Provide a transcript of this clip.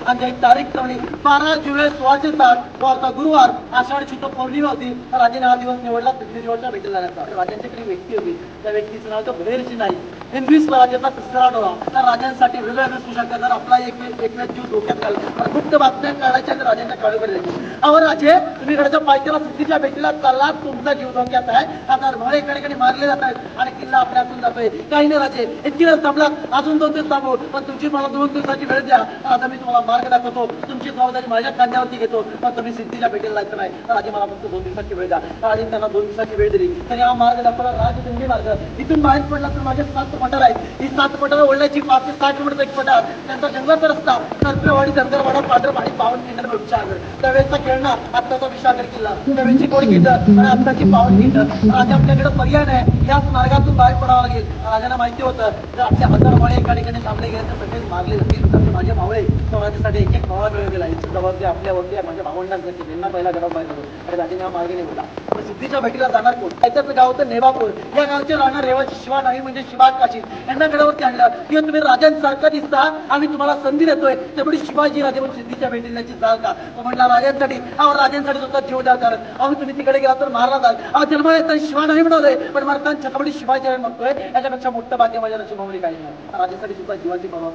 आणि त्याची तारीख ठरवली 12 जुलै 1607 गुरुवार आषाढ शुद्ध पौर्णिमा होती. राजाने हा दिवस निवडला सिद्धेश्वरच्या भेटीला जाण्याचा. राजांच्याकडे व्यक्ती होती, त्या व्यक्तीचं नाव होतं भुलेरची नाही. हिंदवी स्वराज्याचा तिसरा डोळा. त्या राजांसाठी वेगवेगळ्या सुशंका जर आपला एक जीव धोक्यात घालला गुप्त बातम्या काढायच्या राजांच्या काळूकडे जायची. अहो राजे, तुम्ही कडच्या पायथ्याला सिद्धीच्या भेटीला चालला, तुमचा जीव धोक्यात आहे. आता भाडे इकडे मारले जात आहेत आणि किल्ला आपल्या हातून जातोय. काही नाही राजे, इतकी वेळ थांबला, अजून 2 दिवस थांबू, पण तुमची मला 2 दिवसाची वेळ द्या. आता मी तुम्हाला मार्ग दाखवतो, तुमची जबाबदारी माझ्या खांद्यावरती घेतो, पण तुम्ही सिद्धीच्या भेटीला जायचं नाही. राजे मला फक्त 2 दिवसाची वेळ द्या. राजे त्यांना 2 दिवसाची वेळ दिली. तरी हा मार्ग दाखवला राजदंडी मार्ग. इथून बाहेर पडला तर माझे 7 पठार आहेत. ही 7 पठार ओढण्याची 5 ते 6 किलोमीटर एक पठार, त्यांचा जंगलाचा रस्ता, नरपेवाडी, धनगरवाडा, पांढरपाणी, 52 किलोमीटर त्यावेळेचा खेळणा, आत्ताचा विशागर किल्ला, त्यावेळेची कोडकिंड आणि आत्ताची 52 किंड. राजा आपल्याकडे पर्याय नाही, याच मार्गातून बाहेर पडावं लागेल. राजांना माहिती होतं जर आपल्या 1000 माळे एका ठिकाणी थांबले गेले तर सगळेच मारले जातील. तर माझे भावळे स्वराज्यासाठी एक मावळा मिळवलेला आहे. जबाबदारी आपल्यावरती आहे, माझ्या भावंडांसाठी. त्यांना पहिला गडा बाहेर आणि राजाने हा मार्ग निवडला. पण सिद्धीच्या भेटीला जाणार कोण? त्याचं गाव होतं नेवापूर. या गावचे राहणार रहिवासी शिवा नाही म्हणजे शिवा काशी यांना गडावरती आणलं की तुम्ही राजांसारखा दिसता, आम्ही तुम्हाला संधी देतोय, त्यामुळे शिवाजी राजे म्हणून सिद्धीच्या भेटीला जाल का? तो म्हणला राजांसाठी, राजांसाठी सुद्धा जीव द्या. कारण तुम्ही तिकडे गेला तर मारला जाल. जन्म येतात शिवा नाही म्हणवलंय, पण मारताना छत्रपती शिवाजी म्हणतोय. याच्यापेक्षा मोठं भाग्य माझ्या नशिबामध्ये काही नाही. राजासाठी सुद्धा जीवाची परवा